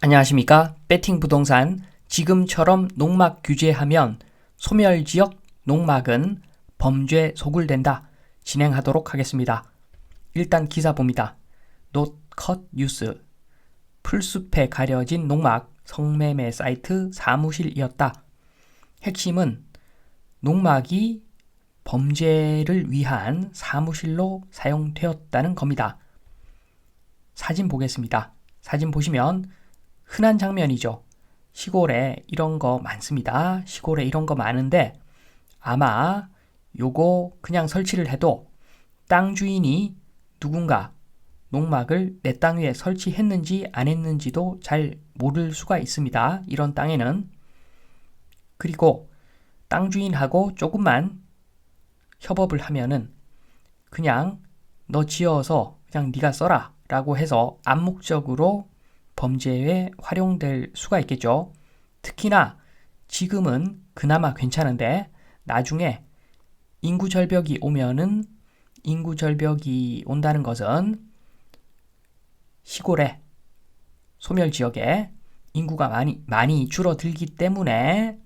안녕하십니까? 베팅 부동산. 지금처럼 농막 규제하면 소멸지역 농막은 범죄 소굴된다. 진행하도록 하겠습니다. 일단 기사 봅니다. 컷 뉴스. 풀숲에 가려진 농막 성매매 사이트 사무실이었다. 핵심은 농막이 범죄를 위한 사무실로 사용되었다는 겁니다. 사진 보겠습니다. 사진 보시면 흔한 장면이죠. 시골에 이런 거 많습니다. 시골에 이런 거 많은데 아마 요거 그냥 설치를 해도 땅 주인이 누군가 농막을 내 땅 위에 설치했는지 안 했는지도 잘 모를 수가 있습니다. 이런 땅에는. 그리고 땅 주인하고 조금만 협업을 하면은 그냥 너 지어서 그냥 네가 써라 라고 해서 암묵적으로 범죄에 활용될 수가 있겠죠. 특히나 지금은 그나마 괜찮은데 나중에 인구 절벽이 오면은 인구 절벽이 온다는 것은 시골에 소멸 지역에 인구가 많이 줄어들기 때문에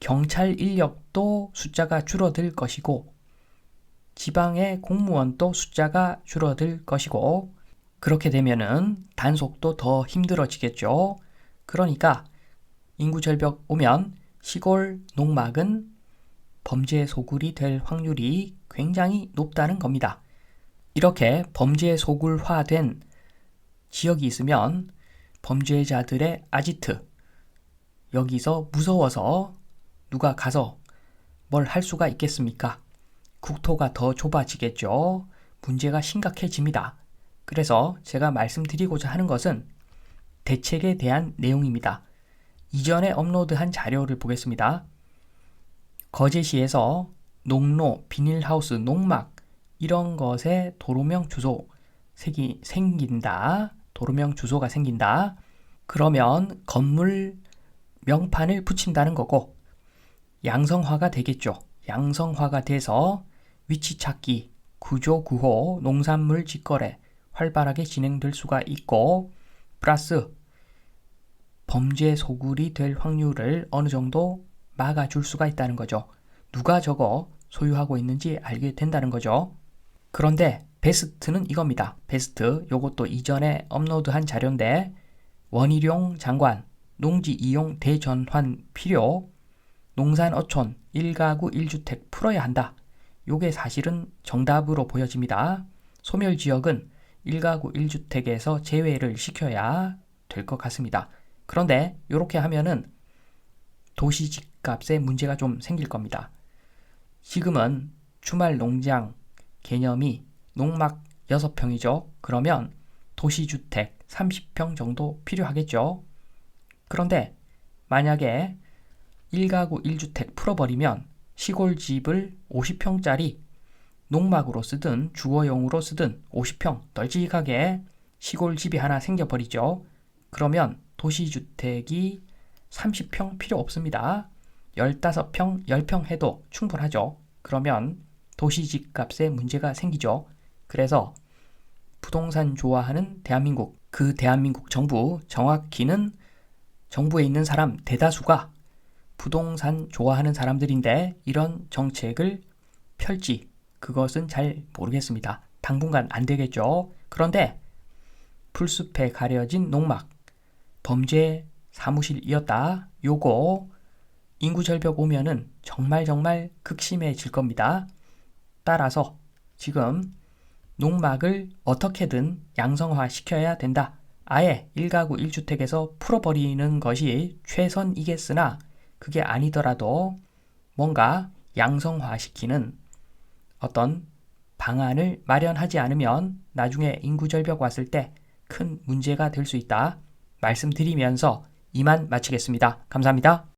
경찰 인력도 숫자가 줄어들 것이고 지방의 공무원도 숫자가 줄어들 것이고 그렇게 되면은 단속도 더 힘들어지겠죠. 그러니까 인구 절벽 오면 시골 농막은 범죄 소굴이 될 확률이 굉장히 높다는 겁니다. 이렇게 범죄 소굴화된 지역이 있으면 범죄자들의 아지트, 여기서 무서워서 누가 가서 뭘 할 수가 있겠습니까? 국토가 더 좁아지겠죠. 문제가 심각해집니다. 그래서 제가 말씀드리고자 하는 것은 대책에 대한 내용입니다. 이전에 업로드한 자료를 보겠습니다. 거제시에서 농로, 비닐하우스, 농막 이런 것에 도로명 주소 생긴다. 도로명 주소가 생긴다. 그러면 건물 명판을 붙인다는 거고 양성화가 되겠죠. 양성화가 돼서 위치 찾기, 구조 구호, 농산물 직거래 활발하게 진행될 수가 있고 플러스 범죄 소굴이 될 확률을 어느 정도 막아줄 수가 있다는 거죠. 누가 저거 소유하고 있는지 알게 된다는 거죠. 그런데 베스트는 이겁니다. 베스트 요것도 이전에 업로드한 자료인데 원희룡 장관 농지 이용 대전환 필요 농산 어촌 1가구 1주택 풀어야 한다. 요게 사실은 정답으로 보여집니다. 소멸지역은 1가구 1주택에서 제외를 시켜야 될 것 같습니다. 그런데 이렇게 하면은 도시 집값에 문제가 좀 생길 겁니다. 지금은 주말 농장 개념이 농막 6평이죠. 그러면 도시주택 30평 정도 필요하겠죠. 그런데 만약에 1가구 1주택 풀어버리면 시골집을 50평짜리 농막으로 쓰든 주거용으로 쓰든 50평 널찍하게 시골집이 하나 생겨버리죠. 그러면 도시주택이 30평 필요 없습니다. 15평, 10평 해도 충분하죠. 그러면 도시집 값에 문제가 생기죠. 그래서 부동산 좋아하는 대한민국, 그 대한민국 정부, 정확히는 정부에 있는 사람 대다수가 부동산 좋아하는 사람들인데 이런 정책을 펼지 그것은 잘 모르겠습니다. 당분간 안 되겠죠. 그런데 풀숲에 가려진 농막, 범죄 사무실이었다. 요거 인구 절벽 오면은 정말 극심해질 겁니다. 따라서 지금 농막을 어떻게든 양성화 시켜야 된다. 아예 1가구 1주택에서 풀어버리는 것이 최선이겠으나 그게 아니더라도 뭔가 양성화 시키는 어떤 방안을 마련하지 않으면 나중에 인구 절벽 왔을 때 큰 문제가 될 수 있다. 말씀드리면서 이만 마치겠습니다. 감사합니다.